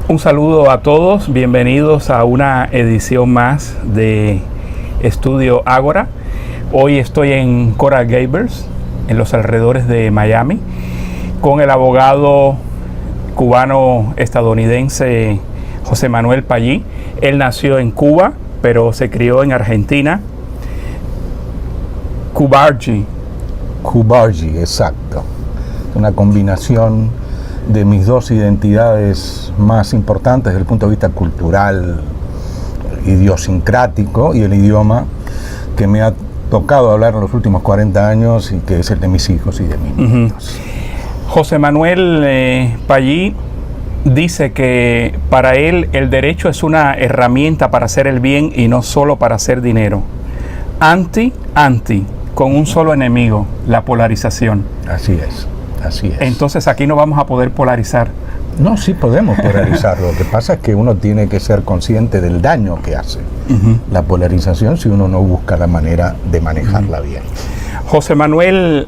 Un saludo a todos, bienvenidos a una edición más de Estudio Ágora. Hoy estoy en Coral Gables, en los alrededores de Miami, con el abogado cubano-estadounidense José Manuel Pallí. Él nació en Cuba, pero se crió en Argentina. Cubargi, exacto. Una combinación de mis dos identidades más importantes desde el punto de vista cultural, idiosincrático, y el idioma que me ha tocado hablar en los últimos 40 años y que es el de mis hijos y de mis nietos. José Manuel Pallí dice que para él el derecho es una herramienta para hacer el bien y no solo para hacer dinero. Anti, con un solo enemigo, la polarización. Así es. Entonces aquí no vamos a poder polarizar. No, sí podemos polarizar. Lo que pasa es que uno tiene que ser consciente del daño que hace la polarización si uno no busca la manera de manejarla bien. José Manuel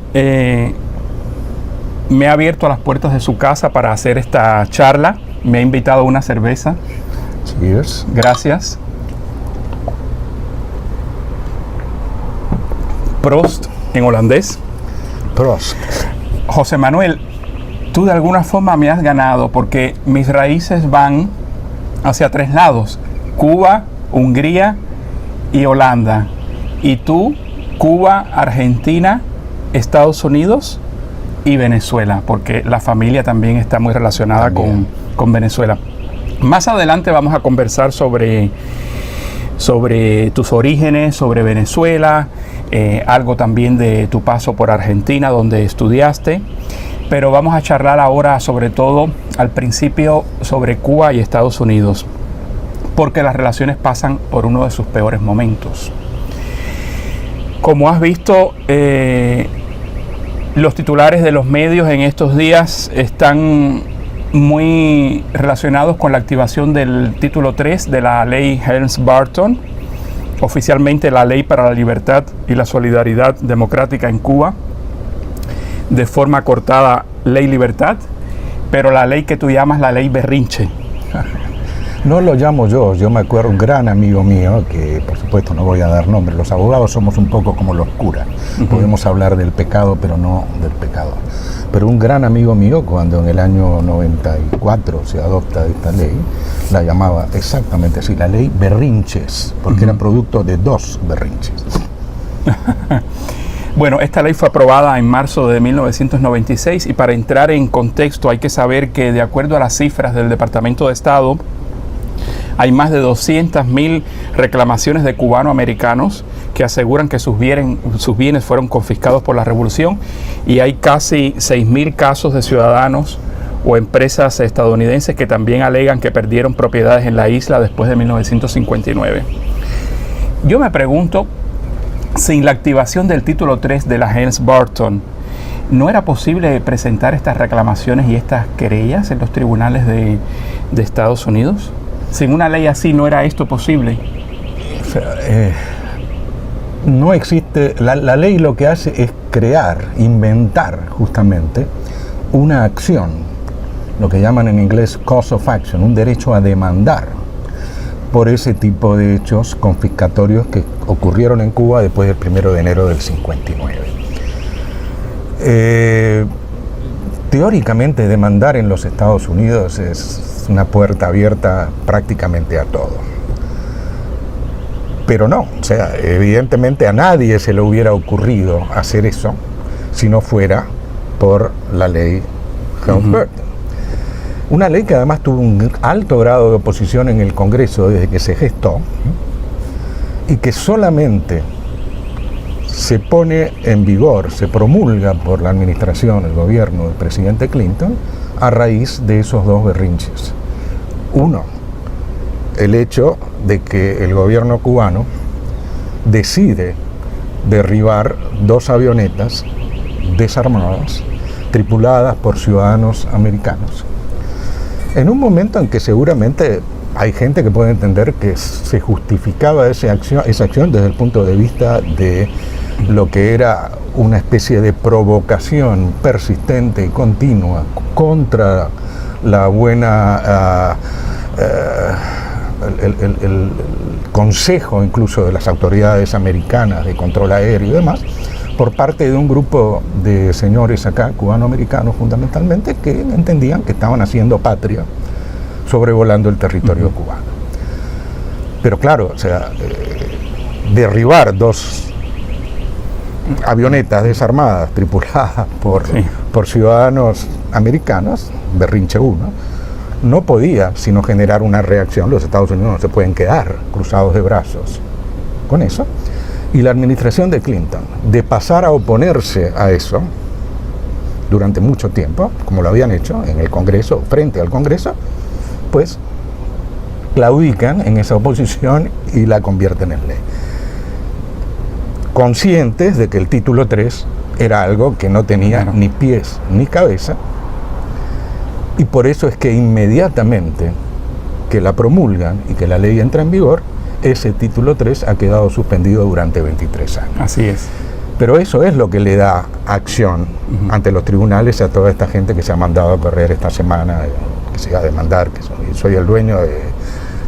me ha abierto las puertas de su casa para hacer esta charla. Me ha invitado a una cerveza. Cheers. Gracias. Prost en holandés. Prost. José Manuel, tú de alguna forma me has ganado porque mis raíces van hacia tres lados: Cuba, Hungría y Holanda. Y tú, Cuba, Argentina, Estados Unidos y Venezuela, porque la familia también está muy relacionada con Venezuela. Más adelante vamos a conversar sobre tus orígenes, sobre Venezuela, algo también de tu paso por Argentina, donde estudiaste, pero vamos a charlar ahora sobre todo al principio sobre Cuba y Estados Unidos, porque las relaciones pasan por uno de sus peores momentos. Como has visto, los titulares de los medios en estos días están muy relacionados con la activación del título 3 de la ley Helms-Burton, oficialmente la Ley para la Libertad y la Solidaridad Democrática en Cuba, de forma cortada Ley Libertad, pero la ley que tú llamas la Ley Berrinche. No lo llamo yo me acuerdo un gran amigo mío, que por supuesto no voy a dar nombre, los abogados somos un poco como los curas, podemos hablar del pecado pero no del pecador. Pero un gran amigo mío, cuando en el año 94 se adopta esta ley, la llamaba exactamente así, la ley Berrinches, porque era producto de dos berrinches. Bueno, esta ley fue aprobada en marzo de 1996 y para entrar en contexto hay que saber que de acuerdo a las cifras del Departamento de Estado, hay más de 200.000 reclamaciones de cubanoamericanos que aseguran que sus bienes fueron confiscados por la revolución, y hay casi 6.000 casos de ciudadanos o empresas estadounidenses que también alegan que perdieron propiedades en la isla después de 1959. Yo me pregunto, sin la activación del título 3 de la Helms-Burton, ¿no era posible presentar estas reclamaciones y estas querellas en los tribunales de Estados Unidos? Sin una ley así, ¿no era esto posible? No existe, la ley lo que hace es crear, inventar justamente una acción, lo que llaman en inglés cause of action, un derecho a demandar por ese tipo de hechos confiscatorios que ocurrieron en Cuba después del 1 de enero del 59. Teóricamente demandar en los Estados Unidos es una puerta abierta prácticamente a todo. Pero no, o sea, evidentemente a nadie se le hubiera ocurrido hacer eso si no fuera por la ley Helms-Burton. Una ley que además tuvo un alto grado de oposición en el Congreso desde que se gestó y que solamente se pone en vigor, se promulga por la administración, el gobierno del presidente Clinton, a raíz de esos dos berrinches. Uno, el hecho de que el gobierno cubano decide derribar dos avionetas desarmadas, tripuladas por ciudadanos americanos, en un momento en que seguramente hay gente que puede entender que se justificaba esa acción desde el punto de vista de lo que era una especie de provocación persistente y continua contra la buena el consejo incluso de las autoridades americanas de control aéreo y demás, por parte de un grupo de señores acá, cubanoamericanos fundamentalmente, que entendían que estaban haciendo patria sobrevolando el territorio cubano. Pero claro, o sea, derribar 2 avionetas desarmadas tripuladas por ciudadanos americanos, berrinche uno, no podía sino generar una reacción. Los Estados Unidos no se pueden quedar cruzados de brazos con eso. Y la administración de Clinton, de pasar a oponerse a eso durante mucho tiempo, como lo habían hecho en el Congreso, frente al Congreso, pues claudican en esa oposición y la convierten en ley. Conscientes de que el título 3 era algo que no tenía ni pies ni cabeza, y por eso es que inmediatamente que la promulgan y que la ley entra en vigor, ese título 3 ha quedado suspendido durante 23 años. Así es. Pero eso es lo que le da acción ante los tribunales a toda esta gente que se ha mandado a correr esta semana, que se va a demandar, que soy el dueño de,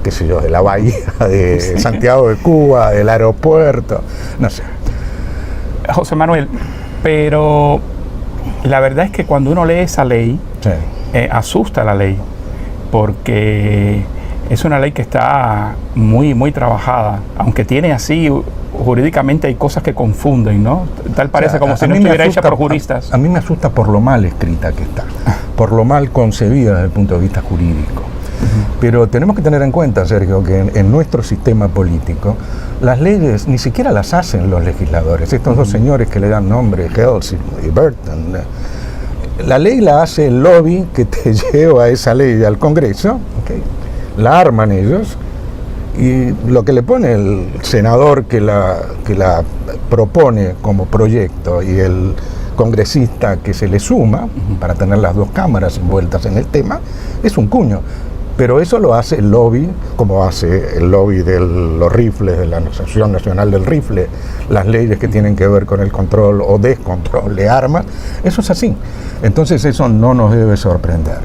qué sé yo, de la bahía de Santiago de Cuba, del aeropuerto, no sé. José Manuel, pero la verdad es que cuando uno lee esa ley, asusta la ley, porque es una ley que está muy, muy trabajada, aunque tiene así, jurídicamente hay cosas que confunden, ¿no? Tal parece como si no estuviera hecha por juristas. A mí me asusta por lo mal escrita que está, por lo mal concebida desde el punto de vista jurídico. Pero tenemos que tener en cuenta, Sergio, que en nuestro sistema político las leyes ni siquiera las hacen los legisladores. Estos dos señores que le dan nombre, Helms y Burton, la ley la hace el lobby que te lleva esa ley al Congreso, la arman ellos, y lo que le pone el senador que la propone como proyecto y el congresista que se le suma, para tener las dos cámaras envueltas en el tema, es un cuño. Pero eso lo hace el lobby, como hace el lobby de los rifles, de la Asociación Nacional del Rifle, las leyes que tienen que ver con el control o descontrol de armas. Eso es así. Entonces eso no nos debe sorprender.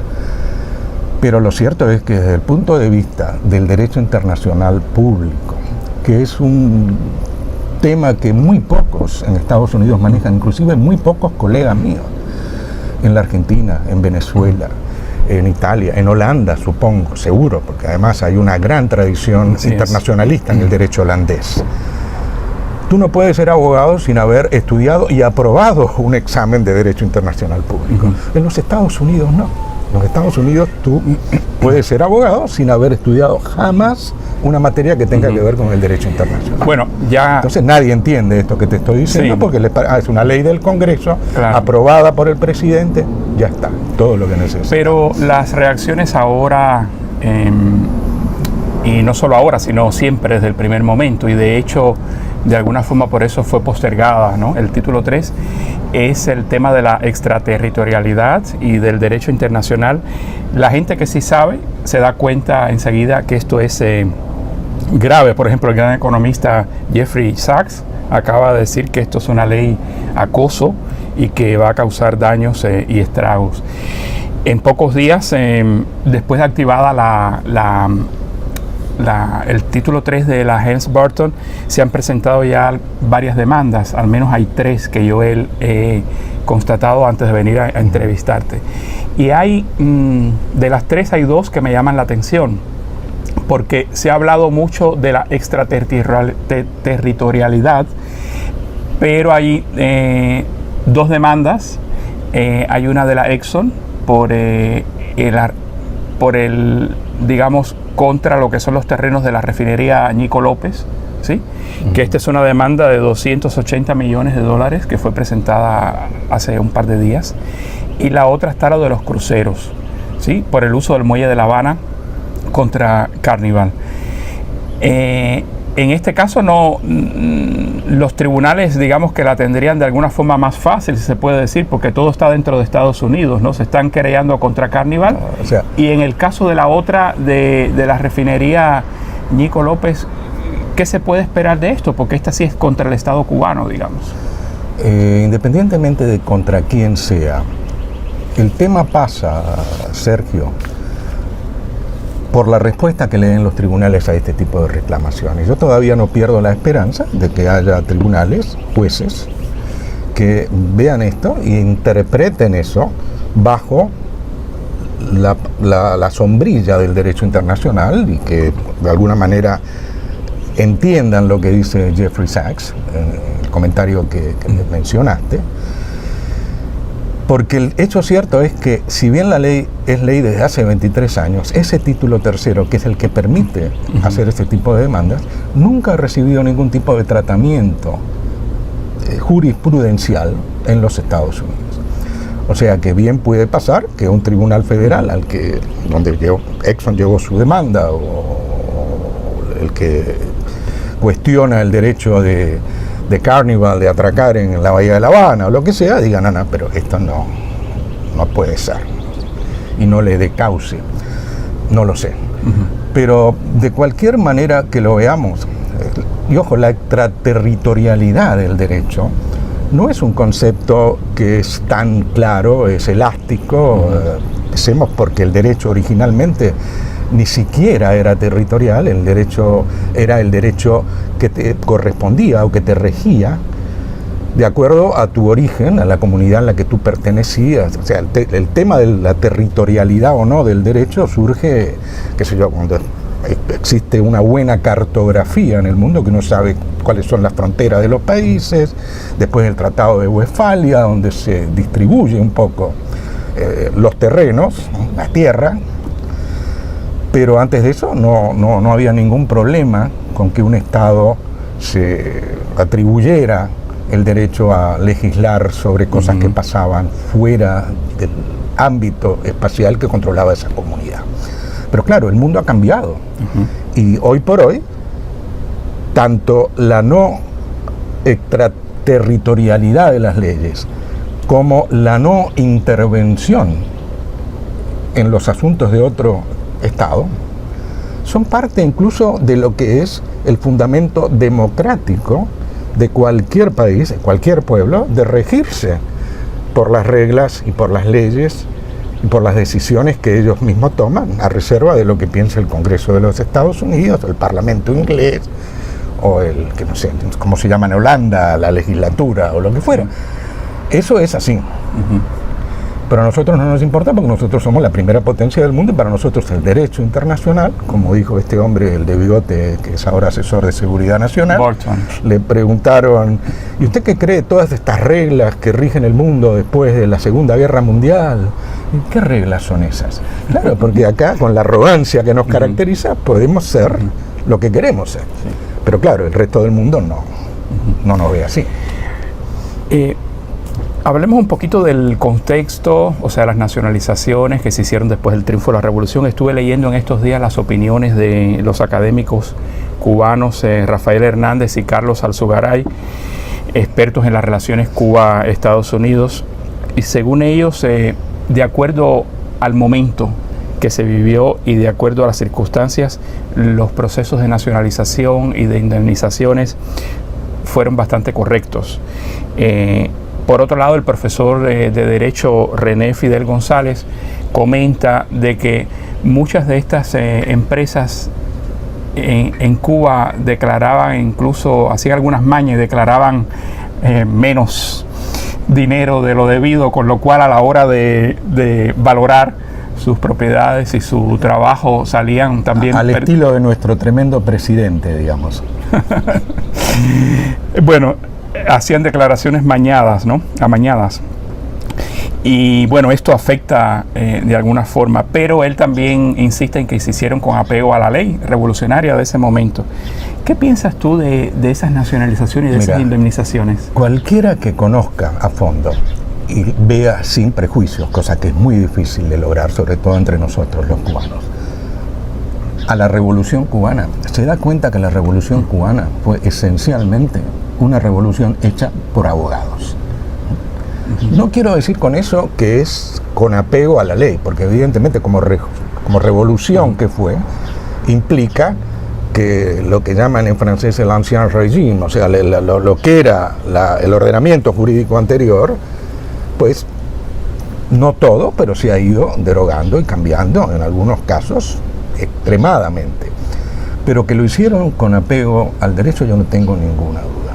Pero lo cierto es que desde el punto de vista del derecho internacional público, que es un tema que muy pocos en Estados Unidos manejan, inclusive muy pocos colegas míos, en la Argentina, en Venezuela, en Italia, en Holanda, supongo, seguro, porque además hay una gran tradición internacionalista en el derecho holandés. Tú no puedes ser abogado sin haber estudiado y aprobado un examen de derecho internacional público. En los Estados Unidos no. En los Estados Unidos tú puedes ser abogado sin haber estudiado jamás una materia que tenga que ver con el derecho internacional. Bueno, ya... Entonces nadie entiende esto que te estoy diciendo porque es una ley del Congreso, aprobada por el presidente, ya está, todo lo que necesita. Pero las reacciones ahora, y no solo ahora, sino siempre desde el primer momento, y de hecho, de alguna forma por eso fue postergada, ¿no? El título 3 es el tema de la extraterritorialidad y del derecho internacional. La gente que sí sabe se da cuenta enseguida que esto es grave. Por ejemplo, el gran economista Jeffrey Sachs acaba de decir que esto es una ley acoso y que va a causar daños y estragos. En pocos días, después de activada el título 3 de la Helms-Burton, se han presentado ya varias demandas, al menos hay 3 que yo he constatado antes de venir a entrevistarte. Y hay, de las 3 hay 2 que me llaman la atención, porque se ha hablado mucho de la extraterritorialidad, pero hay 2 demandas. Hay una de la Exxon por digamos, contra lo que son los terrenos de la refinería Nico López, ¿sí? Que esta es una demanda de $280 millones que fue presentada hace un par de días. Y la otra está la de los cruceros, ¿sí? Por el uso del muelle de La Habana contra Carnival. En este caso los tribunales, digamos que la tendrían de alguna forma más fácil, si se puede decir, porque todo está dentro de Estados Unidos, ¿no? Se están querellando contra Carnival. Y en el caso de la otra, de la refinería Nico López, ¿qué se puede esperar de esto? Porque esta sí es contra el Estado cubano, digamos. Independientemente de contra quién sea, el tema pasa, Sergio, por la respuesta que le den los tribunales a este tipo de reclamaciones. Yo todavía no pierdo la esperanza de que haya tribunales, jueces, que vean esto e interpreten eso bajo la sombrilla del derecho internacional y que de alguna manera entiendan lo que dice Jeffrey Sachs, el comentario que mencionaste. Porque el hecho cierto es que, si bien la ley es ley desde hace 23 años, ese título tercero, que es el que permite hacer este tipo de demandas, nunca ha recibido ningún tipo de tratamiento jurisprudencial en los Estados Unidos. O sea que bien puede pasar que un tribunal federal donde Exxon llevó su demanda, o el que cuestiona el derecho de Carnival de atracar en la Bahía de La Habana o lo que sea, digan, no, pero esto no puede ser, y no le dé cauce, no lo sé. Pero de cualquier manera que lo veamos, y ojo, la extraterritorialidad del derecho no es un concepto que es tan claro, es elástico. Pensemos, porque el derecho originalmente ni siquiera era territorial, el derecho era el derecho que te correspondía o que te regía de acuerdo a tu origen, a la comunidad en la que tú pertenecías. O sea, el tema de la territorialidad o no del derecho surge, qué sé yo, cuando existe una buena cartografía en el mundo, que uno sabe cuáles son las fronteras de los países, después del Tratado de Westfalia, donde se distribuye un poco los terrenos, la tierra. Pero antes de eso no había ningún problema con que un Estado se atribuyera el derecho a legislar sobre cosas que pasaban fuera del ámbito espacial que controlaba esa comunidad. Pero claro, el mundo ha cambiado. Y hoy por hoy, tanto la no extraterritorialidad de las leyes como la no intervención en los asuntos de otro Estado son parte incluso de lo que es el fundamento democrático de cualquier país, de cualquier pueblo, de regirse por las reglas y por las leyes y por las decisiones que ellos mismos toman, a reserva de lo que piensa el Congreso de los Estados Unidos, el Parlamento inglés, o el, que no sé, cómo se llama en Holanda, la legislatura, o lo que fuera. Eso es así. Pero a nosotros no nos importa, porque nosotros somos la primera potencia del mundo, y para nosotros el derecho internacional, como dijo este hombre, el de bigote, que es ahora asesor de seguridad nacional, Bolton. Le preguntaron, ¿y usted qué cree de todas estas reglas que rigen el mundo después de la Segunda Guerra Mundial? ¿Y qué reglas son esas? Claro, porque acá, con la arrogancia que nos caracteriza, podemos ser lo que queremos ser. Pero claro, el resto del mundo no nos ve así. Hablemos un poquito del contexto, o sea, las nacionalizaciones que se hicieron después del triunfo de la Revolución. Estuve leyendo en estos días las opiniones de los académicos cubanos Rafael Hernández y Carlos Alzugaray, expertos en las relaciones Cuba-Estados Unidos, y según ellos, de acuerdo al momento que se vivió y de acuerdo a las circunstancias, los procesos de nacionalización y de indemnizaciones fueron bastante correctos. Por otro lado, el profesor de Derecho René Fidel González comenta de que muchas de estas empresas en Cuba declaraban, incluso hacían algunas mañas y declaraban menos dinero de lo debido, con lo cual a la hora de valorar sus propiedades y su trabajo salían también... Al estilo de nuestro tremendo presidente, digamos. Bueno, hacían declaraciones mañadas, ¿no? Amañadas. Y bueno, esto afecta de alguna forma, pero él también insiste en que se hicieron con apego a la ley revolucionaria de ese momento. ¿Qué piensas tú de esas nacionalizaciones y de esas indemnizaciones? Cualquiera que conozca a fondo y vea sin prejuicios, cosa que es muy difícil de lograr, sobre todo entre nosotros los cubanos, a la Revolución Cubana, se da cuenta que la Revolución Cubana fue esencialmente una revolución hecha por abogados. No quiero decir con eso que es con apego a la ley, porque evidentemente como revolución que fue, implica que lo que llaman en francés el ancien régime, o sea, lo que era el ordenamiento jurídico anterior, pues No todo, pero se ha ido derogando y cambiando, en algunos casos extremadamente. Pero que lo hicieron con apego al derecho, yo no tengo ninguna duda.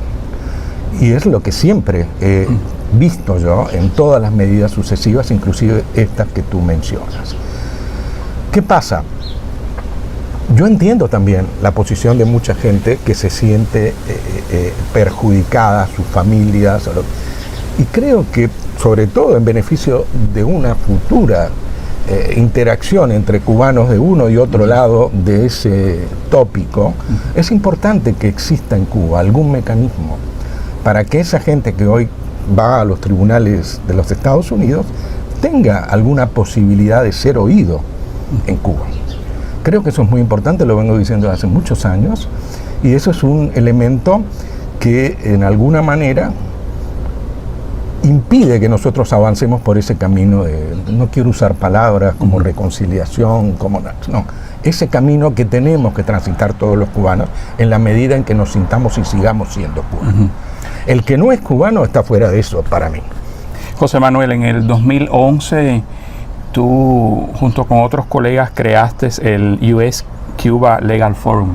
Y es lo que siempre he visto yo en todas las medidas sucesivas, inclusive estas que tú mencionas. ¿Qué pasa? Yo entiendo también la posición de mucha gente que se siente perjudicada, sus familias, y creo que sobre todo en beneficio de una futura interacción entre cubanos de uno y otro lado de ese tópico, es importante que exista en Cuba algún mecanismo para que esa gente que hoy va a los tribunales de los Estados Unidos tenga alguna posibilidad de ser oído en Cuba. Creo que eso es muy importante, lo vengo diciendo hace muchos años, y eso es un elemento que en alguna manera impide que nosotros avancemos por ese camino de, no quiero usar palabras como reconciliación, como no, ese camino que tenemos que transitar todos los cubanos en la medida en que nos sintamos y sigamos siendo cubanos. El que no es cubano está fuera de eso para mí. José Manuel, en el 2011 tú junto con otros colegas creaste el US Cuba Legal Forum,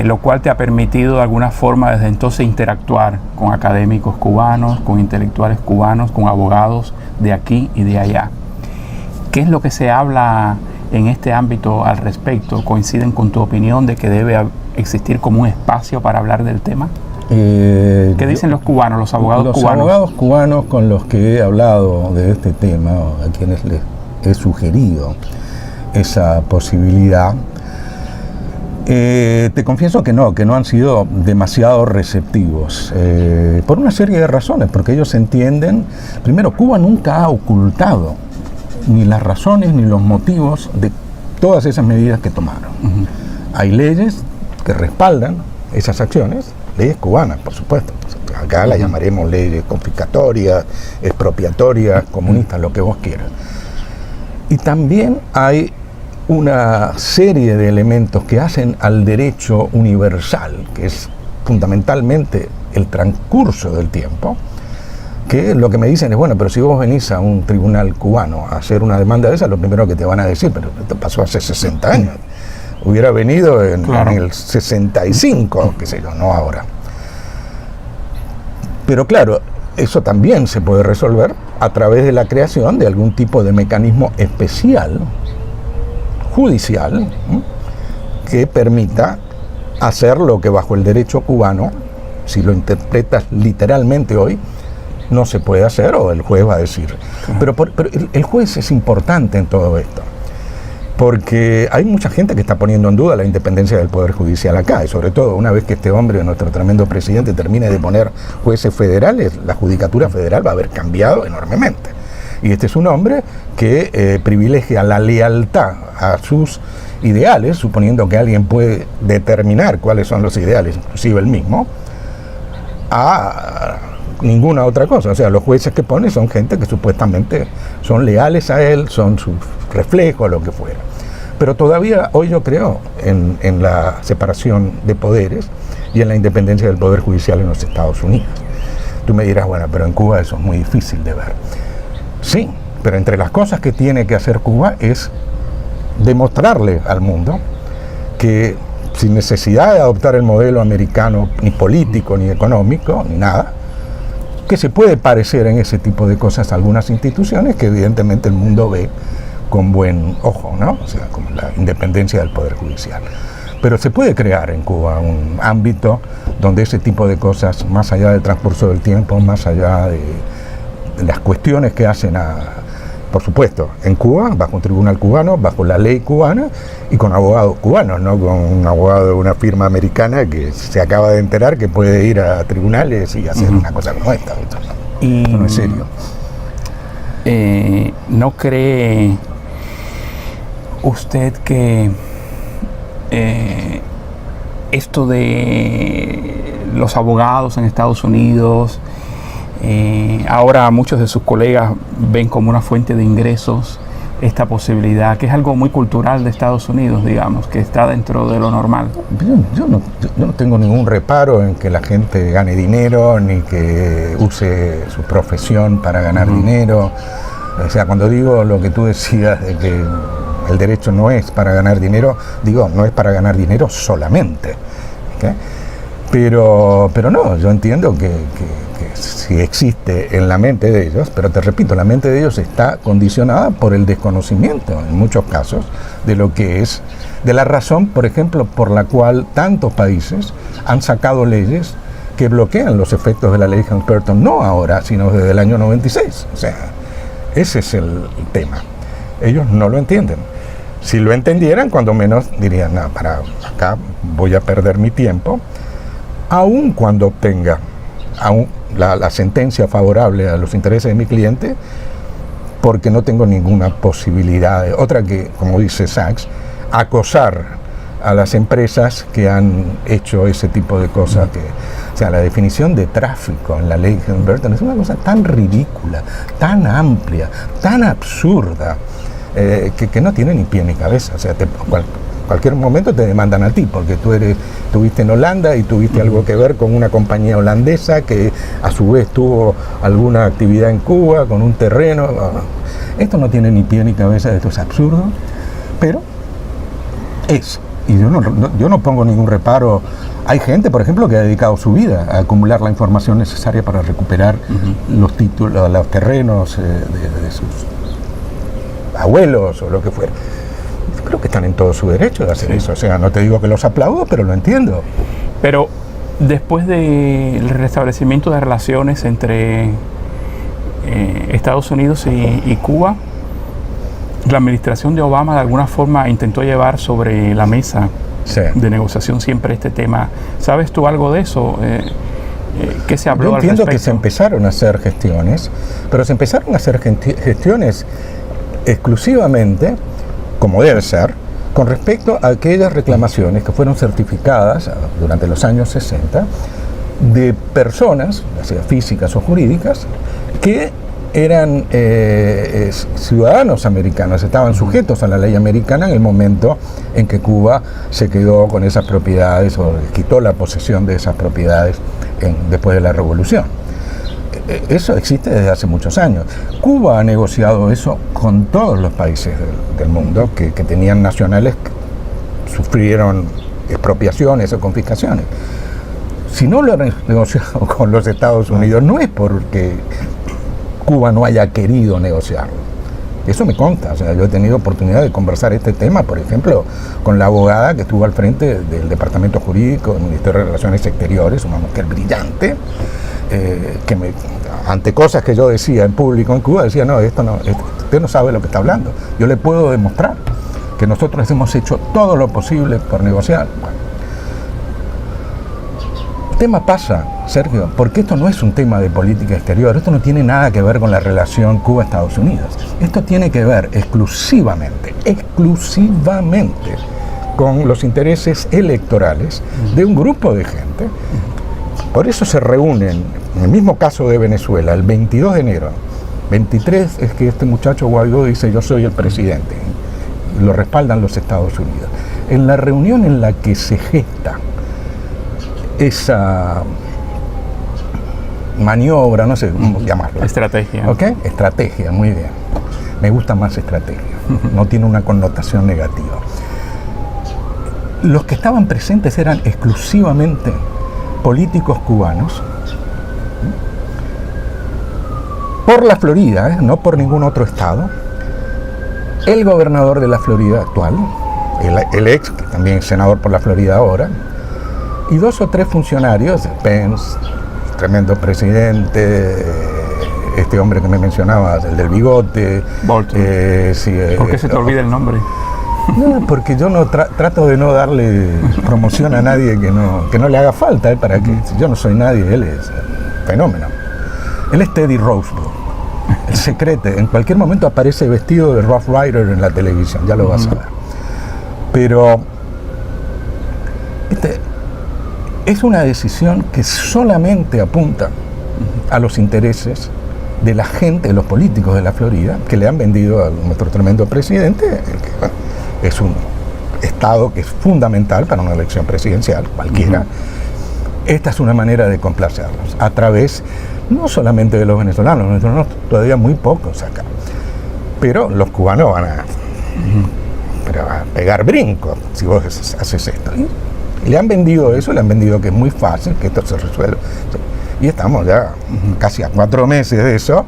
lo cual te ha permitido de alguna forma desde entonces interactuar con académicos cubanos, con intelectuales cubanos, con abogados de aquí y de allá. ¿Qué es lo que se habla en este ámbito al respecto? ¿Coinciden con tu opinión de que debe existir como un espacio para hablar del tema? ¿Qué dicen los cubanos, los abogados cubanos? Los abogados cubanos con los que he hablado de este tema, a quienes les he sugerido esa posibilidad, te confieso que no han sido demasiado receptivos, por una serie de razones, porque ellos entienden, primero, Cuba nunca ha ocultado ni las razones ni los motivos de todas esas medidas que tomaron. Hay leyes que respaldan esas acciones, leyes cubanas, por supuesto. Acá las llamaremos leyes confiscatorias, expropiatorias, comunistas, lo que vos quieras. Y también hay una serie de elementos que hacen al derecho universal, que es fundamentalmente el transcurso del tiempo, que lo que me dicen es, bueno, pero si vos venís a un tribunal cubano a hacer una demanda de esa, lo primero que te van a decir, pero esto pasó hace 60 años. Hubiera venido en el 65, qué sé yo, no ahora. Pero claro, eso también se puede resolver a través de la creación de algún tipo de mecanismo especial, judicial, que permita hacer lo que bajo el derecho cubano, si lo interpretas literalmente hoy, no se puede hacer, o el juez va a decir. Pero el juez es importante en todo esto, porque hay mucha gente que está poniendo en duda la independencia del Poder Judicial acá, y sobre todo una vez que este hombre, nuestro tremendo presidente, termine de poner jueces federales, la judicatura federal va a haber cambiado enormemente. Y este es un hombre que privilegia la lealtad a sus ideales, suponiendo que alguien puede determinar cuáles son los ideales, inclusive él mismo, a ninguna otra cosa. O sea, los jueces que pone son gente que supuestamente son leales a él, son su reflejo, lo que fuera. Pero todavía hoy yo creo en la separación de poderes y en la independencia del Poder Judicial en los Estados Unidos. Tú me dirás, bueno, pero en Cuba eso es muy difícil de ver. Sí, pero entre las cosas que tiene que hacer Cuba es demostrarle al mundo que sin necesidad de adoptar el modelo americano, ni político, ni económico, ni nada, que se puede parecer en ese tipo de cosas a algunas instituciones que evidentemente el mundo ve con buen ojo, ¿no? O sea, como la independencia del Poder Judicial. Pero se puede crear en Cuba un ámbito donde ese tipo de cosas, más allá del transcurso del tiempo, más allá de las cuestiones que hacen por supuesto, en Cuba, bajo un tribunal cubano, bajo la ley cubana y con abogados cubanos, no con un abogado de una firma americana que se acaba de enterar que puede ir a tribunales y hacer una cosa como esta. Esto no es serio. ¿No cree usted que esto de los abogados en Estados Unidos, ahora muchos de sus colegas ven como una fuente de ingresos esta posibilidad, que es algo muy cultural de Estados Unidos, digamos, que está dentro de lo normal? Yo no tengo ningún reparo en que la gente gane dinero, ni que use su profesión para ganar dinero. O sea, cuando digo lo que tú decías de que el derecho no es para ganar dinero, digo, no es para ganar dinero solamente. ¿Okay? Pero no, yo entiendo que si existe en la mente de ellos, pero te repito, la mente de ellos está condicionada por el desconocimiento, en muchos casos, de lo que es, de la razón, por ejemplo, por la cual tantos países han sacado leyes que bloquean los efectos de la ley Helms-Burton, no ahora, sino desde el año 96. O sea, ese es el tema. Ellos no lo entienden. Si lo entendieran, cuando menos dirían, no, para acá voy a perder mi tiempo, aun cuando obtenga la sentencia favorable a los intereses de mi cliente, porque no tengo ninguna posibilidad, otra que, como dice Sachs, acosar a las empresas que han hecho ese tipo de cosas. O sea, la definición de tráfico en la ley Helms-Burton es una cosa tan ridícula, tan amplia, tan absurda, que no tiene ni pie ni cabeza. O sea, cualquier momento te demandan a ti, porque tú estuviste en Holanda y tuviste algo que ver con una compañía holandesa que a su vez tuvo alguna actividad en Cuba con un terreno. Esto no tiene ni pie ni cabeza, esto es absurdo, pero es. Y yo no pongo ningún reparo. Hay gente, por ejemplo, que ha dedicado su vida a acumular la información necesaria para recuperar los títulos, los terrenos de sus abuelos o lo que fuera. Creo que están en todo su derecho de hacer eso. O sea, no te digo que los aplaudo, pero lo entiendo. Pero después del restablecimiento de relaciones entre Estados Unidos y Cuba, la administración de Obama de alguna forma intentó llevar sobre la mesa de negociación siempre este tema. ¿Sabes tú algo de eso? ¿Qué se habló al respecto? Yo entiendo que se empezaron a hacer gestiones, pero se empezaron a hacer gestiones exclusivamente, como debe ser, con respecto a aquellas reclamaciones que fueron certificadas durante los años 60 de personas, ya sea físicas o jurídicas, que eran ciudadanos americanos, estaban sujetos a la ley americana en el momento en que Cuba se quedó con esas propiedades o quitó la posesión de esas propiedades después de la revolución. Eso existe desde hace muchos años. Cuba ha negociado eso con todos los países del mundo que tenían nacionales que sufrieron expropiaciones o confiscaciones. Si no lo han negociado con los Estados Unidos, no es porque Cuba no haya querido negociarlo. Eso me consta. O sea, yo he tenido oportunidad de conversar este tema, por ejemplo, con la abogada que estuvo al frente del Departamento Jurídico del Ministerio de Relaciones Exteriores, una mujer brillante, que ante cosas que yo decía en público en Cuba, decía, no, usted no sabe lo que está hablando. Yo le puedo demostrar que nosotros hemos hecho todo lo posible por negociar. Bueno, el tema pasa, Sergio, porque esto no es un tema de política exterior, esto no tiene nada que ver con la relación Cuba-Estados Unidos. Esto tiene que ver exclusivamente con los intereses electorales de un grupo de gente. Por eso se reúnen, en el mismo caso de Venezuela, el 22 de enero. 23 es que este muchacho Guaidó dice, yo soy el presidente. Y lo respaldan los Estados Unidos. En la reunión en la que se gesta esa maniobra, no sé cómo llamarla. Estrategia. ¿Ok? Estrategia, muy bien. Me gusta más estrategia. No tiene una connotación negativa. Los que estaban presentes eran exclusivamente políticos cubanos, por la Florida, no por ningún otro estado, el gobernador de la Florida actual, el ex, que también es senador por la Florida ahora, y 2 o 3 funcionarios, Pence, tremendo presidente, este hombre que me mencionabas, el del bigote. Bolton. Sí, ¿Por qué se te olvida el nombre? No, porque yo no trato de no darle promoción a nadie que no le haga falta, para que yo no soy nadie, él es fenómeno. Él es Teddy Roosevelt, el secreto. En cualquier momento aparece vestido de Rough Rider en la televisión, ya lo vas a ver. Pero es una decisión que solamente apunta a los intereses de la gente, de los políticos de la Florida, que le han vendido a nuestro tremendo presidente, que bueno, es un estado que es fundamental para una elección presidencial, cualquiera. Esta es una manera de complacerlos, a través no solamente de los venezolanos todavía muy pocos acá, pero los cubanos van a pegar brincos si vos haces esto. Y le han vendido eso, le han vendido que es muy fácil, que esto se resuelve. Y estamos ya casi a 4 meses de eso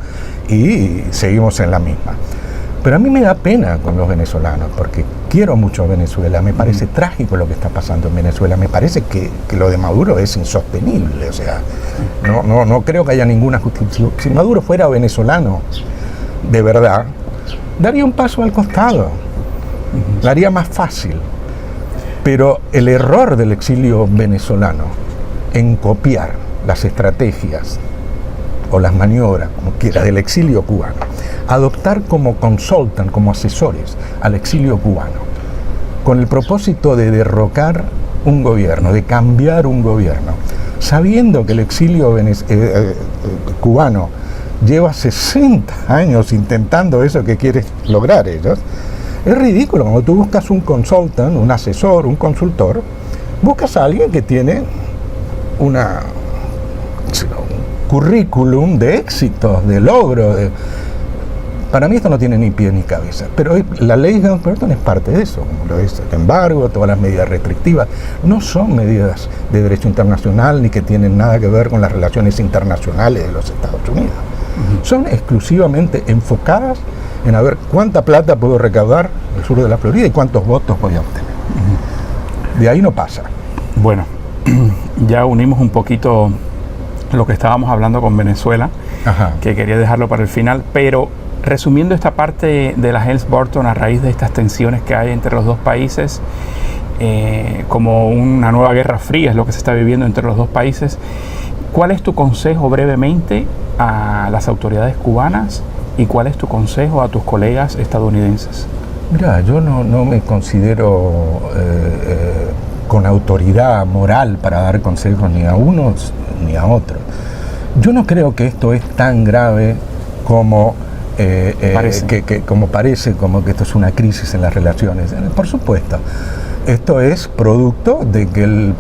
y seguimos en la misma. Pero a mí me da pena con los venezolanos, porque quiero mucho a Venezuela, me parece trágico lo que está pasando en Venezuela, me parece que lo de Maduro es insostenible, o sea, no creo que haya ninguna justicia. Si Maduro fuera venezolano, de verdad, daría un paso al costado, lo haría más fácil. Pero el error del exilio venezolano en copiar las estrategias o las maniobras, como quiera, del exilio cubano, adoptar como consultan, como asesores al exilio cubano, con el propósito de derrocar un gobierno, de cambiar un gobierno, sabiendo que el exilio cubano lleva 60 años intentando eso que quieren lograr ellos. Es ridículo. Cuando tú buscas un consultant, un asesor, un consultor, buscas a alguien que tiene un currículum de éxitos, de logros. Para mí esto no tiene ni pie ni cabeza. Pero la ley Helms-Burton es parte de eso, como lo es el embargo, todas las medidas restrictivas. No son medidas de derecho internacional ni que tienen nada que ver con las relaciones internacionales de los Estados Unidos. Son exclusivamente enfocadas en a ver cuánta plata puedo recaudar en el sur de la Florida y cuántos votos voy a obtener. De ahí no pasa. Bueno, ya unimos un poquito lo que estábamos hablando con Venezuela, que quería dejarlo para el final, pero resumiendo esta parte de la Helms-Burton a raíz de estas tensiones que hay entre los dos países, como una nueva guerra fría es lo que se está viviendo entre los dos países, ¿cuál es tu consejo brevemente a las autoridades cubanas y cuál es tu consejo a tus colegas estadounidenses? Mira, yo no me considero con autoridad moral para dar consejos ni a unos ni a otros. Yo no creo que esto es tan grave como parece, como que esto es una crisis en las relaciones. Por supuesto, esto es producto de que el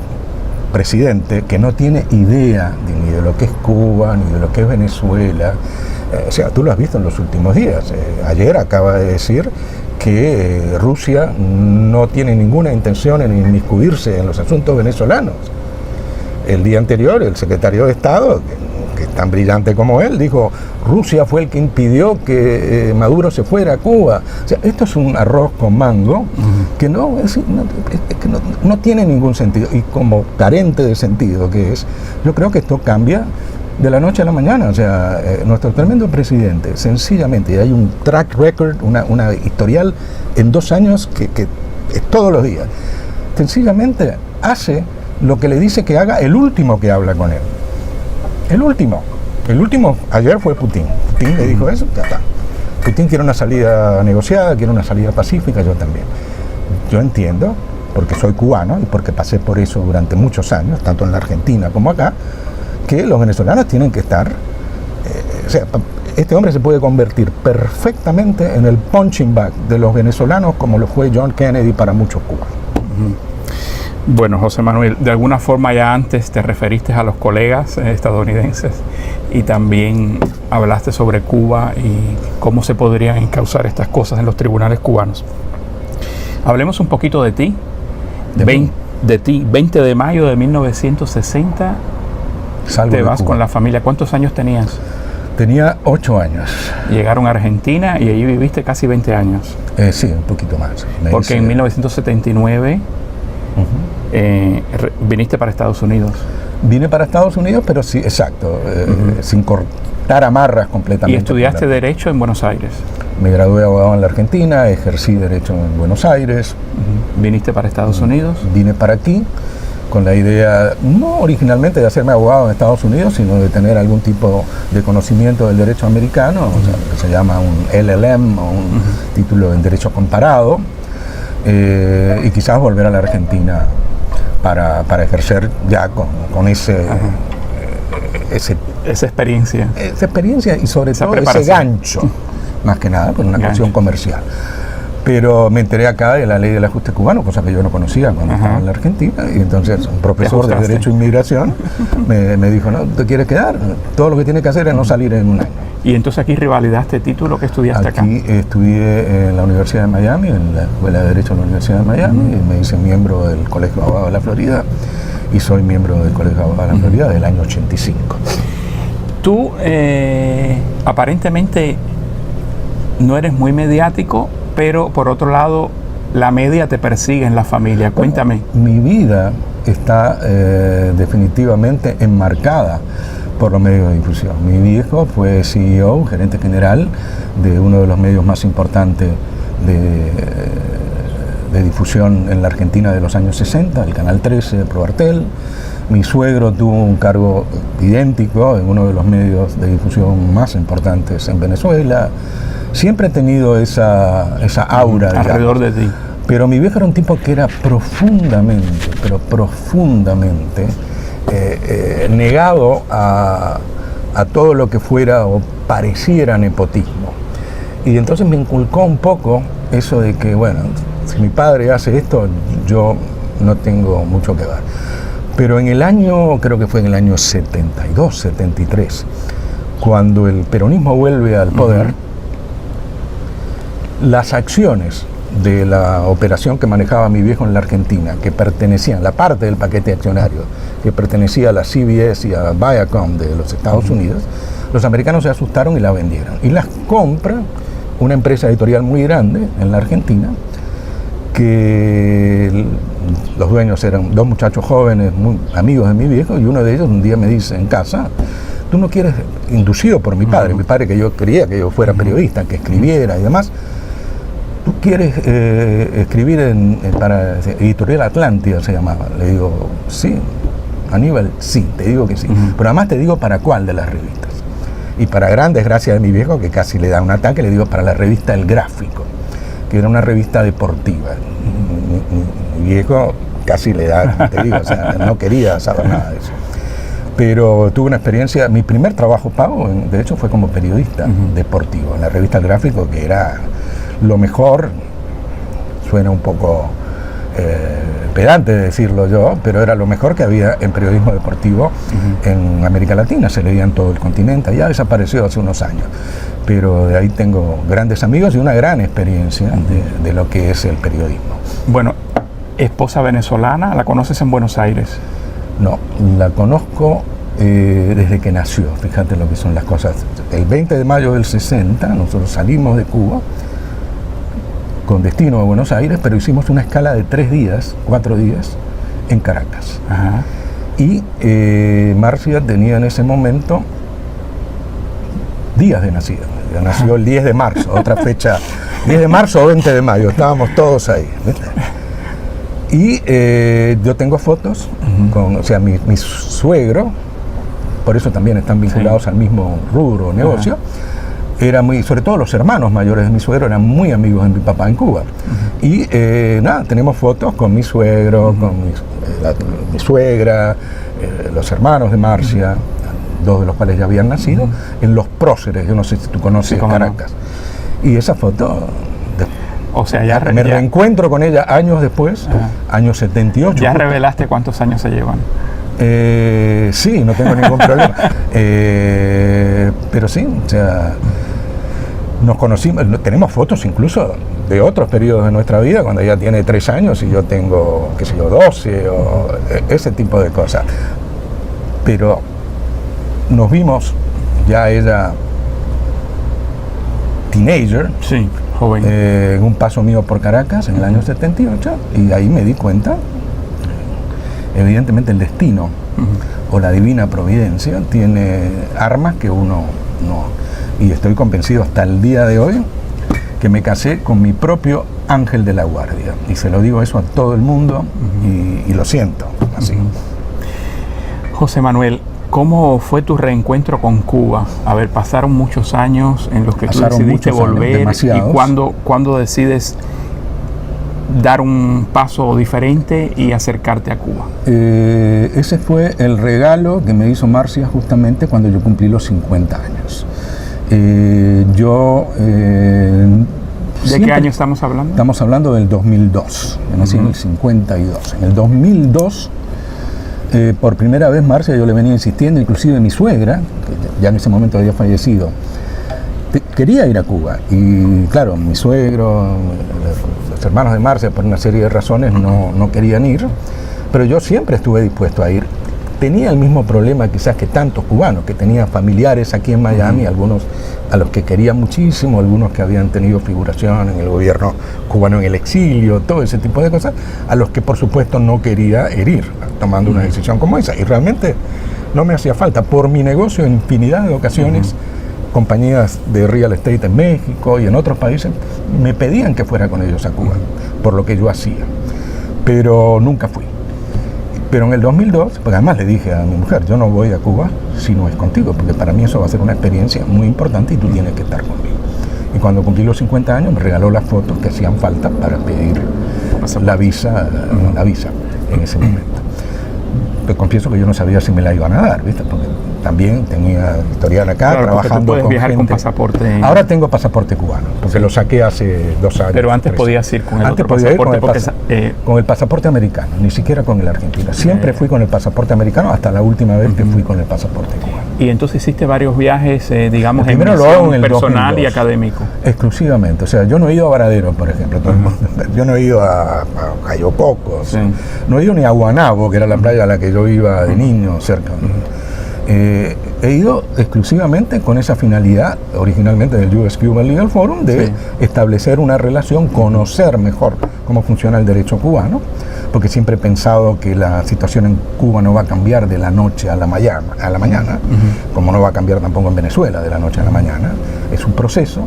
presidente, que no tiene idea ni de lo que es Cuba, ni de lo que es Venezuela, o sea, tú lo has visto en los últimos días. Ayer acaba de decir que Rusia no tiene ninguna intención en inmiscuirse en los asuntos venezolanos. El día anterior, el secretario de Estado, que es tan brillante como él, dijo: Rusia fue el que impidió que Maduro se fuera a Cuba. O sea, esto es un arroz con mango que no tiene ningún sentido. Y como carente de sentido que es, yo creo que esto cambia de la noche a la mañana. O sea, nuestro tremendo presidente, sencillamente, y hay un track record, una historial en 2 años que es todos los días, sencillamente hace lo que le dice que haga el último que habla con él. El último ayer fue Putin. Putin le dijo eso, ya está. Putin quiere una salida negociada, quiere una salida pacífica, yo también. Yo entiendo, porque soy cubano y porque pasé por eso durante muchos años, tanto en la Argentina como acá, que los venezolanos tienen que estar, o sea, este hombre se puede convertir perfectamente en el punching bag de los venezolanos como lo fue John Kennedy para muchos cubanos. Bueno, José Manuel, de alguna forma ya antes te referiste a los colegas estadounidenses y también hablaste sobre Cuba y cómo se podrían encauzar estas cosas en los tribunales cubanos. Hablemos un poquito de ti. 20 de mayo de 1960 te vas con la familia. ¿Cuántos años tenías? Tenía 8 años. Llegaron a Argentina y allí viviste casi 20 años. Sí, un poquito más. Porque en 1979 viniste para Estados Unidos. Vine para Estados Unidos, pero sí, exacto, sin cortar amarras completamente. ¿Y estudiaste Derecho en Buenos Aires? Me gradué de abogado en la Argentina, ejercí Derecho en Buenos Aires. ¿Viniste para Estados Unidos? Vine para aquí con la idea, no originalmente de hacerme abogado en Estados Unidos, sino de tener algún tipo de conocimiento del derecho americano, o sea, lo que se llama un LLM, o un título en Derecho Comparado, y quizás volver a la Argentina para ejercer ya con esa experiencia. Esa experiencia y sobre todo ese gancho, más que nada, por una cuestión comercial. Pero me enteré acá de la ley del ajuste cubano, cosa que yo no conocía cuando estaba en la Argentina, y entonces un profesor de Derecho e Inmigración me dijo, no, ¿te quieres quedar? Todo lo que tienes que hacer es no salir en un año. Y entonces aquí revalidaste título que estudiaste acá. Aquí estudié en la Universidad de Miami, en la Escuela de Derecho de la Universidad de Miami, y me hice miembro del Colegio de Abogados de la Florida, y soy miembro del Colegio de Abogados de la Florida del año 85. Tú aparentemente no eres muy mediático, pero por otro lado la media te persigue en la familia. Cuéntame. Bueno, mi vida está definitivamente enmarcada por los medios de difusión. Mi viejo fue CEO, gerente general de uno de los medios más importantes de difusión en la Argentina de los años 60, el Canal 13 de Probartel. Mi suegro tuvo un cargo idéntico en uno de los medios de difusión más importantes en Venezuela. Siempre he tenido esa aura alrededor de ti. Pero mi viejo era un tipo que era profundamente, pero profundamente negado a todo lo que fuera o pareciera nepotismo. Y entonces me inculcó un poco eso de que, bueno, si mi padre hace esto, yo no tengo mucho que ver. Pero en el año, creo que fue en el año 72, 73, cuando el peronismo vuelve al poder, las acciones de la operación que manejaba mi viejo en la Argentina, que pertenecían, la parte del paquete accionario, que pertenecía a la CBS y a Viacom de los Estados Unidos, los americanos se asustaron y la vendieron. Y las compra una empresa editorial muy grande en la Argentina, que los dueños eran dos muchachos jóvenes, muy amigos de mi viejo, y uno de ellos un día me dice en casa, tú no quieres, inducido por mi padre que yo quería que yo fuera periodista, que escribiera y demás, tú quieres escribir para Editorial Atlántida, se llamaba. Le digo, sí, Aníbal, sí, te digo que sí. Pero además te digo para cuál de las revistas. Y para gran desgracia de mi viejo, que casi le da un ataque, le digo para la revista El Gráfico, que era una revista deportiva. Mi viejo casi le da, te digo, o sea, no quería saber nada de eso. Pero tuve una experiencia, mi primer trabajo pago, de hecho, fue como periodista deportivo, en la revista El Gráfico, que era lo mejor, suena un poco pedante decirlo yo, pero era lo mejor que había en periodismo deportivo en América Latina, se leía en todo el continente, ya desapareció hace unos años, pero de ahí tengo grandes amigos y una gran experiencia de lo que es el periodismo. Bueno, esposa venezolana, ¿la conoces en Buenos Aires? No, la conozco desde que nació, fíjate lo que son las cosas. El 20 de mayo del 60 nosotros salimos de Cuba con destino a Buenos Aires, pero hicimos una escala de 4 días en Caracas. Y Marcia tenía en ese momento días de nacida. Ya nació el 10 de marzo, otra fecha, 10 de marzo o 20 de mayo, estábamos todos ahí, ¿viste? Y yo tengo fotos con, o sea, mi suegro, por eso también están vinculados al mismo rubro, negocio, era muy, sobre todo los hermanos mayores de mi suegro eran muy amigos de mi papá en Cuba. Y nada, tenemos fotos con mi suegro, con mi suegra, los hermanos de Marcia, dos de los cuales ya habían nacido, en Los Próceres, yo no sé si tú conoces Caracas. Y esa foto, o sea, ya me reencuentro con ella años después, años 78. ¿Ya revelaste cuántos años se llevan? Sí, no tengo ningún problema. Pero sí, o sea, nos conocimos, tenemos fotos incluso de otros periodos de nuestra vida, cuando ella tiene 3 años y yo tengo, qué sé yo, 12 o ese tipo de cosas. Pero nos vimos, ya ella teenager, sí, joven, en un paso mío por Caracas en el año 78, y ahí me di cuenta, evidentemente el destino o la divina providencia tiene armas que uno no. Y estoy convencido hasta el día de hoy que me casé con mi propio ángel de la guardia. Y se lo digo eso a todo el mundo y lo siento así. José Manuel, ¿cómo fue tu reencuentro con Cuba? A ver, pasaron muchos años en los que tú decidiste volver, y ¿cuándo decides dar un paso diferente y acercarte a Cuba? Ese fue el regalo que me hizo Marcia justamente cuando yo cumplí los 50 años. ¿De ¿De qué año estamos hablando? Estamos hablando del 2002. Yo nací en el 52. En el 2002, por primera vez, Marcia, yo le venía insistiendo, inclusive mi suegra, que ya en ese momento había fallecido, quería ir a Cuba. Y claro, mi suegro, los hermanos de Marcia, por una serie de razones, no querían ir. Pero yo siempre estuve dispuesto a ir. Tenía el mismo problema quizás que tantos cubanos, que tenía familiares aquí en Miami, algunos a los que quería muchísimo, algunos que habían tenido figuración en el gobierno cubano en el exilio, todo ese tipo de cosas, a los que por supuesto no quería herir, tomando una decisión como esa. Y realmente no me hacía falta. Por mi negocio, en infinidad de ocasiones, compañías de real estate en México y en otros países me pedían que fuera con ellos a Cuba, por lo que yo hacía. Pero nunca fui. Pero en el 2002, porque además le dije a mi mujer, yo no voy a Cuba si no es contigo, porque para mí eso va a ser una experiencia muy importante y tú tienes que estar conmigo. Y cuando cumplí los 50 años me regaló las fotos que hacían falta para pedir la visa en ese momento. Te confieso que yo no sabía si me la iban a dar, ¿viste? Porque también tenía historial acá, claro, trabajando tú puedes con viajar gente. con pasaporte. Ahora tengo pasaporte cubano, porque lo saqué hace 2 años. Pero antes podías ir con el otro pasaporte. Con el pasaporte americano, ni siquiera con el argentino. Siempre fui con el pasaporte americano, hasta la última vez que fui con el pasaporte cubano. Y entonces hiciste varios viajes, digamos, primero en lo hago en el personal 2002, y académico. Exclusivamente. O sea, yo no he ido a Varadero, por ejemplo. Yo no he ido a Cayo Cocos. Sí. No he ido ni a Guanabo, que era la playa a la que yo iba de niño, cerca. He ido exclusivamente con esa finalidad, originalmente del US Cuban Legal Forum, de establecer una relación, conocer mejor cómo funciona el derecho cubano, porque siempre he pensado que la situación en Cuba no va a cambiar de la noche a la mañana, como no va a cambiar tampoco en Venezuela de la noche a la mañana. Es un proceso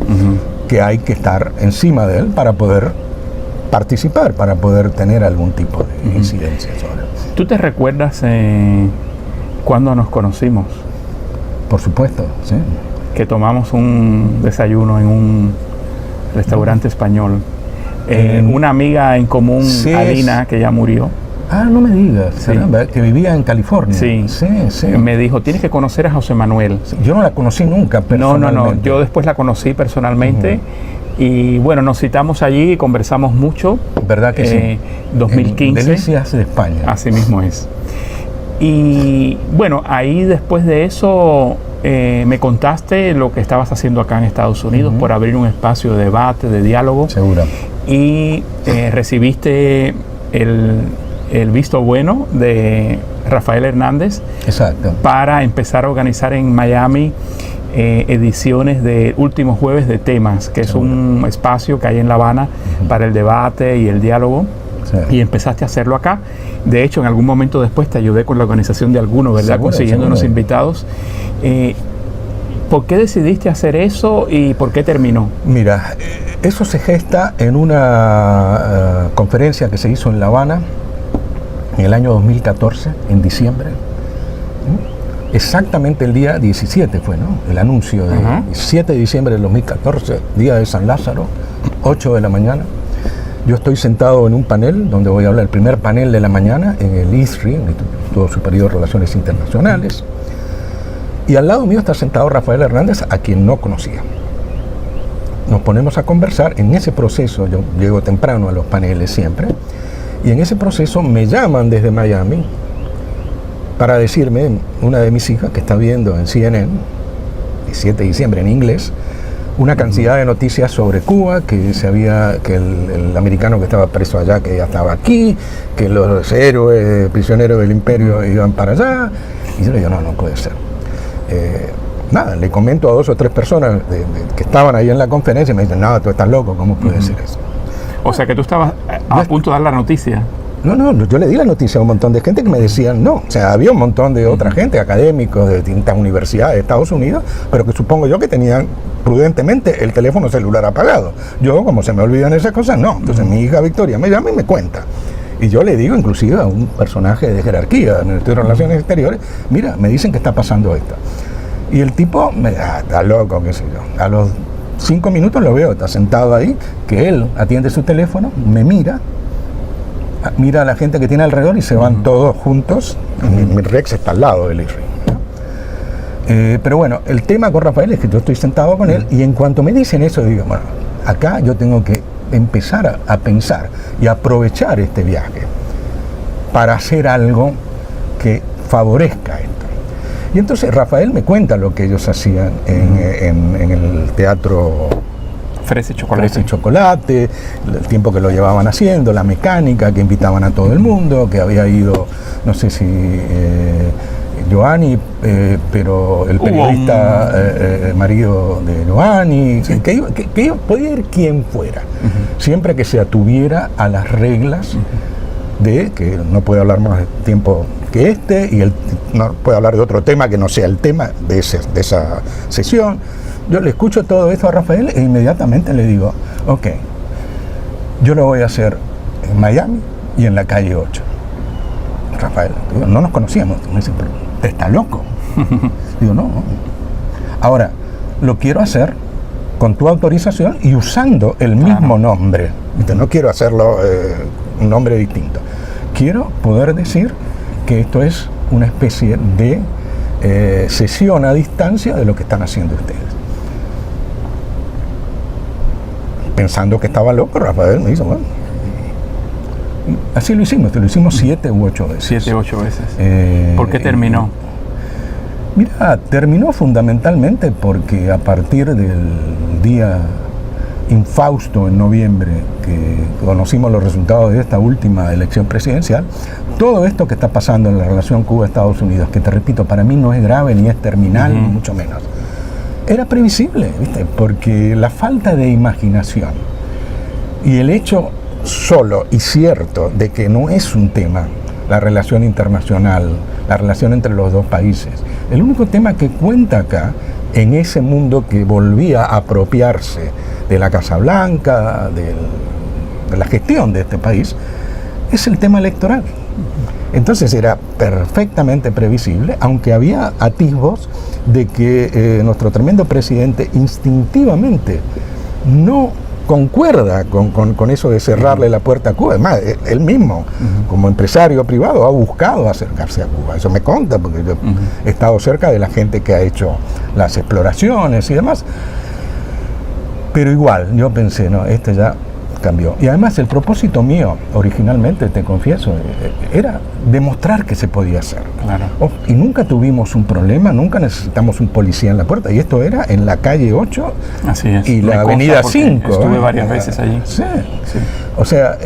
que hay que estar encima de él para poder participar, para poder tener algún tipo de incidencia sobre él. ¿Tú te recuerdas cuándo nos conocimos? Por supuesto, sí. Que tomamos un desayuno en un restaurante español. Una amiga en común, Alina, que ya murió. Ah, no me digas, caramba, que vivía en California. Sí. Me dijo, tienes que conocer a José Manuel. Sí, yo no la conocí nunca personalmente. No, yo después la conocí personalmente. Y bueno, nos citamos allí y conversamos mucho. ¿Verdad que sí? 2015. Delicias de España. Así mismo es. Y bueno, ahí después de eso me contaste lo que estabas haciendo acá en Estados Unidos por abrir un espacio de debate, de diálogo. Seguro. Y recibiste el visto bueno de Rafael Hernández. Exacto. Para empezar a organizar en Miami ediciones de Últimos Jueves de Temas, que es un espacio que hay en La Habana para el debate y el diálogo. Sí. Y empezaste a hacerlo acá. De hecho, en algún momento después te ayudé con la organización de algunos, ¿verdad? Consiguiendo unos invitados. ¿Por qué decidiste hacer eso y por qué terminó? Mira, eso se gesta en una conferencia que se hizo en La Habana en el año 2014, en diciembre. Exactamente el día 17 fue, ¿no? El anuncio de 7 de diciembre del 2014, día de San Lázaro, 8 de la mañana. Yo estoy sentado en un panel donde voy a hablar, el primer panel de la mañana, en el ISRI, el Instituto Superior de Relaciones Internacionales. Y al lado mío está sentado Rafael Hernández, a quien no conocía. Nos ponemos a conversar. En ese proceso, yo llego temprano a los paneles siempre, y en ese proceso me llaman desde Miami para decirme, una de mis hijas que está viendo en CNN, 17 de diciembre en inglés, una cantidad de noticias sobre Cuba, que el americano que estaba preso allá, que ya estaba aquí, que los héroes, prisioneros del imperio iban para allá. Y yo le digo, no puede ser. Nada, le comento a 2 o 3 personas que estaban ahí en la conferencia y me dicen, no, tú estás loco, ¿cómo puede ser eso? O sea que tú estabas a punto de dar la noticia. No, yo le di la noticia a un montón de gente que me decían no. O sea, había un montón de otra gente, académicos de distintas universidades de Estados Unidos, pero que supongo yo que tenían prudentemente el teléfono celular apagado. Yo, como se me olvidan esas cosas, no. Entonces mi hija Victoria me llama y me cuenta. Y yo le digo inclusive a un personaje de jerarquía en el Instituto de Relaciones Exteriores, mira, me dicen que está pasando esto. Y el tipo, está loco, qué sé yo. A los 5 minutos lo veo, está sentado ahí, que él atiende su teléfono, me mira a la gente que tiene alrededor y se van todos juntos. Mi Rex está al lado del IRRI. Pero bueno, el tema con Rafael es que yo estoy sentado con él y en cuanto me dicen eso, digo, bueno, acá yo tengo que empezar a pensar y aprovechar este viaje para hacer algo que favorezca esto. Y entonces Rafael me cuenta lo que ellos hacían en el teatro Fresa y Chocolate. Fresa y Chocolate, el tiempo que lo llevaban haciendo, la mecánica, que invitaban a todo el mundo, que había ido, no sé si Giovanni, pero el periodista marido de Giovanni, sí, que podía ir quien fuera, siempre que se atuviera a las reglas de que no puede hablar más tiempo que este, y él no puede hablar de otro tema que no sea el tema de esa sesión. Yo le escucho todo esto a Rafael e inmediatamente le digo, ok, yo lo voy a hacer en Miami y en la calle 8. Rafael, digo, no nos conocíamos. Me dice, pero ¿te estás loco? Digo, no. Ahora, lo quiero hacer con tu autorización y usando el mismo nombre. No quiero hacerlo un nombre distinto. Quiero poder decir que esto es una especie de sesión a distancia de lo que están haciendo ustedes. Pensando que estaba loco, Rafael me dijo, bueno, así lo hicimos 7 u 8 veces. 7 u 8 veces. ¿Por qué terminó? Mira, terminó fundamentalmente porque a partir del día infausto en noviembre, que conocimos los resultados de esta última elección presidencial, todo esto que está pasando en la relación Cuba-Estados Unidos, que te repito, para mí no es grave ni es terminal, ni mucho menos, era previsible, ¿viste? Porque la falta de imaginación y el hecho solo y cierto de que no es un tema la relación internacional, la relación entre los dos países. El único tema que cuenta acá, en ese mundo que volvía a apropiarse de la Casa Blanca, de la gestión de este país, es el tema electoral. Entonces era perfectamente previsible, aunque había atisbos de que nuestro tremendo presidente instintivamente no concuerda con eso de cerrarle la puerta a Cuba. Además, él mismo, como empresario privado, ha buscado acercarse a Cuba. Eso me conta, porque yo he estado cerca de la gente que ha hecho las exploraciones y demás. Pero igual, yo pensé, no, este ya cambió. Y además el propósito mío, originalmente, te confieso, era demostrar que se podía hacer. Claro. Y nunca tuvimos un problema, nunca necesitamos un policía en la puerta. Y esto era en la calle 8 Así es. y la avenida 5. Estuve varias veces allí. Sí. O sea...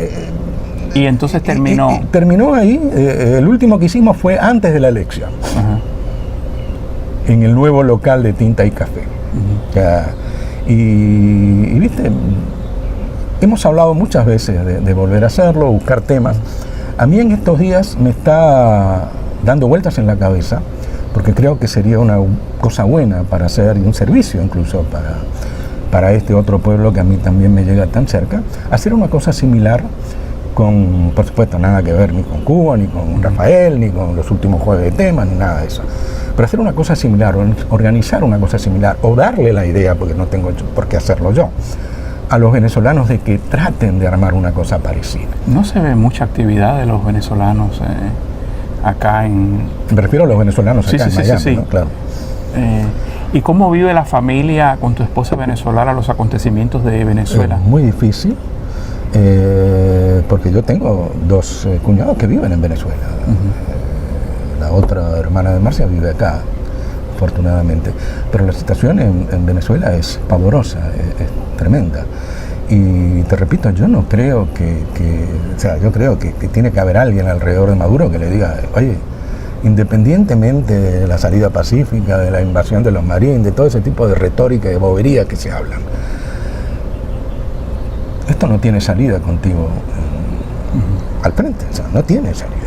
y entonces terminó... Y terminó ahí, el último que hicimos fue antes de la elección. En el nuevo local de Tinta y Café. Y viste... Hemos hablado muchas veces de volver a hacerlo, buscar temas. A mí en estos días me está dando vueltas en la cabeza, porque creo que sería una cosa buena para hacer, y un servicio incluso para este otro pueblo que a mí también me llega tan cerca, hacer una cosa similar con, por supuesto, nada que ver ni con Cuba, ni con Rafael, ni con los últimos jueves de temas, ni nada de eso. Pero hacer una cosa similar, organizar una cosa similar, o darle la idea, porque no tengo por qué hacerlo yo, a los venezolanos de que traten de armar una cosa parecida. No se ve mucha actividad de los venezolanos acá en... Me refiero a los venezolanos acá en Miami, sí. ¿no? Claro. ¿Y cómo vive la familia con tu esposa venezolana los acontecimientos de Venezuela? Muy difícil, porque yo tengo 2 cuñados que viven en Venezuela. La otra hermana de Marcia vive acá, afortunadamente. Pero la situación en Venezuela es pavorosa, es tremenda. Y te repito, yo no creo o sea, yo creo que tiene que haber alguien alrededor de Maduro que le diga, oye, independientemente de la salida pacífica, de la invasión de los marines, de todo ese tipo de retórica y de bobería que se hablan, esto no tiene salida contigo al frente, o sea, no tiene salida.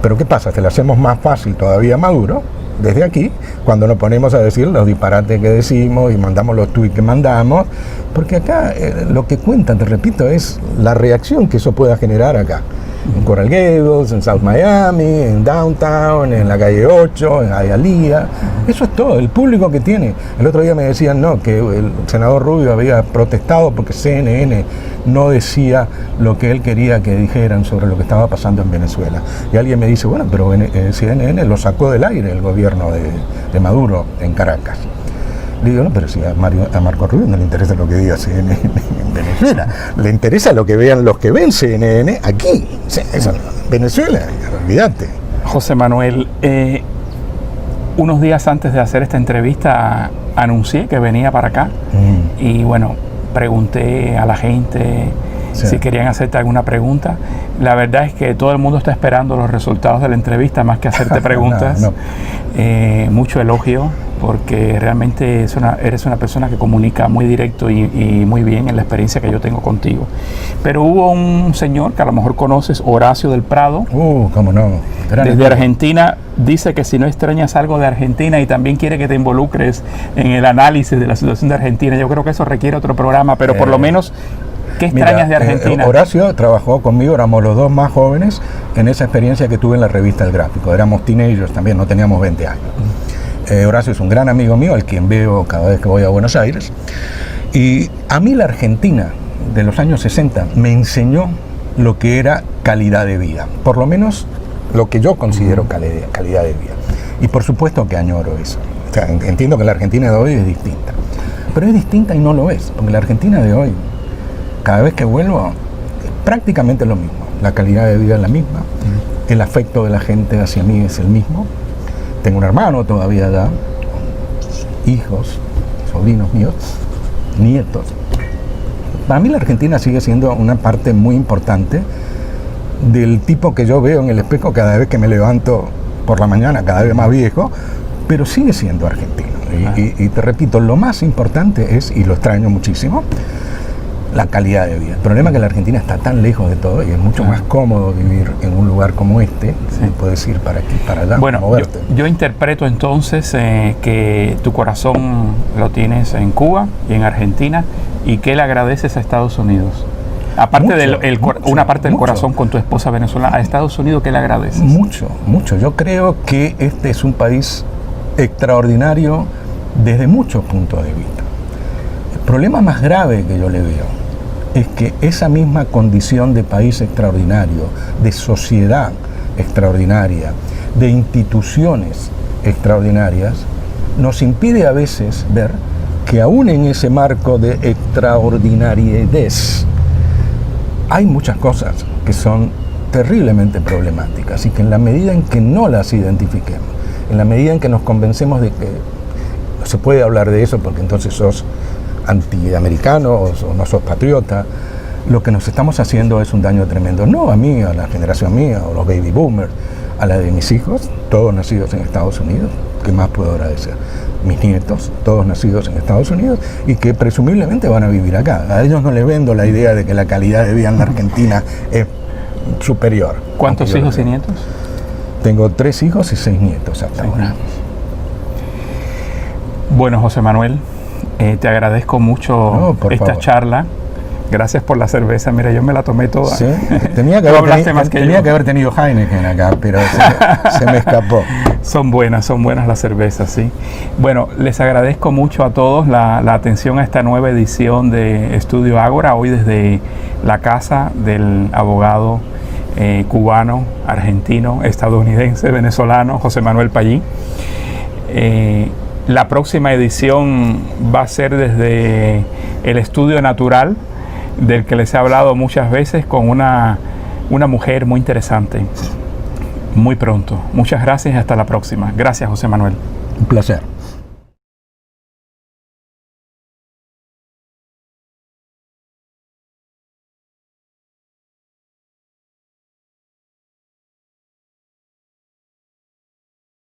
Pero ¿qué pasa? Que le hacemos más fácil todavía a Maduro desde aquí, cuando nos ponemos a decir los disparates que decimos y mandamos los tweets que mandamos, porque acá lo que cuentan, te repito, es la reacción que eso pueda generar acá. En Coral Gables, en South Miami, en Downtown, en la calle 8, en Hialeah. Eso es todo, el público que tiene. El otro día me decían, no, que el senador Rubio había protestado porque CNN no decía lo que él quería que dijeran sobre lo que estaba pasando en Venezuela. Y alguien me dice, bueno, pero CNN lo sacó del aire el gobierno de Maduro en Caracas. Le digo, no, pero si a Marco Rubio no le interesa lo que diga CNN en Venezuela, le interesa lo que vean los que ven CNN aquí. Venezuela, olvídate. José Manuel, unos días antes de hacer esta entrevista anuncié que venía para acá y bueno, pregunté a la gente si querían hacerte alguna pregunta. La verdad es que todo el mundo está esperando los resultados de la entrevista más que hacerte preguntas. Mucho elogio, porque realmente eres una persona que comunica muy directo y muy bien en la experiencia que yo tengo contigo. Pero hubo un señor que a lo mejor conoces, Horacio del Prado. Cómo no. Desde Argentina, dice que si no extrañas algo de Argentina y también quiere que te involucres en el análisis de la situación de Argentina. Yo creo que eso requiere otro programa, pero por lo menos, ¿qué extrañas de Argentina? Horacio trabajó conmigo, éramos los dos más jóvenes en esa experiencia que tuve en la revista El Gráfico. Éramos teenagers también, no teníamos 20 años. Horacio es un gran amigo mío, al quien veo cada vez que voy a Buenos Aires. Y a mí la Argentina de los años 60 me enseñó lo que era calidad de vida. Por lo menos lo que yo considero calidad de vida. Y por supuesto que añoro eso. O sea, entiendo que la Argentina de hoy es distinta. Pero es distinta y no lo es, porque la Argentina de hoy, cada vez que vuelvo, es prácticamente lo mismo. La calidad de vida es la misma, el afecto de la gente hacia mí es el mismo. Tengo un hermano todavía allá, hijos, sobrinos míos, nietos. Para mí la Argentina sigue siendo una parte muy importante del tipo que yo veo en el espejo cada vez que me levanto por la mañana, cada vez más viejo, pero sigue siendo argentino. Y te repito, lo más importante es, y lo extraño muchísimo, la calidad de vida. El problema es que la Argentina está tan lejos de todo y es mucho más cómodo vivir en un lugar como este. Puedes ir para aquí, para allá, bueno, moverte. Yo interpreto entonces que tu corazón lo tienes en Cuba y en Argentina, y que le agradeces a Estados Unidos. Aparte una parte del corazón con tu esposa venezolana, a Estados Unidos, ¿qué le agradeces? Mucho. Yo creo que este es un país extraordinario desde muchos puntos de vista. El problema más grave que yo le veo es que esa misma condición de país extraordinario, de sociedad extraordinaria, de instituciones extraordinarias, nos impide a veces ver que aún en ese marco de extraordinariedad hay muchas cosas que son terriblemente problemáticas, y que en la medida en que no las identifiquemos, en la medida en que nos convencemos de que no se puede hablar de eso porque entonces sos antiamericano o no sos patriota, lo que nos estamos haciendo es un daño tremendo. No a mí, a la generación mía, o los baby boomers, a la de mis hijos, todos nacidos en Estados Unidos. ¿Qué más puedo agradecer? Mis nietos, todos nacidos en Estados Unidos y que presumiblemente van a vivir acá. A ellos no les vendo la idea de que la calidad de vida en la Argentina es superior. ¿Cuántos hijos y nietos? Tengo 3 hijos y 6 nietos hasta ahora. Bueno, José Manuel, te agradezco mucho esta charla. Gracias por la cerveza. Mira, yo me la tomé toda. Sí, tenía que haber tenido Heineken acá, pero se me escapó. Son buenas las cervezas, sí. Bueno, les agradezco mucho a todos la atención a esta nueva edición de Estudio Ágora, hoy desde la casa del abogado cubano, argentino, estadounidense, venezolano, José Manuel Pallí. La próxima edición va a ser desde el Estudio Natural, del que les he hablado muchas veces, con una mujer muy interesante. Muy pronto. Muchas gracias y hasta la próxima. Gracias, José Manuel. Un placer.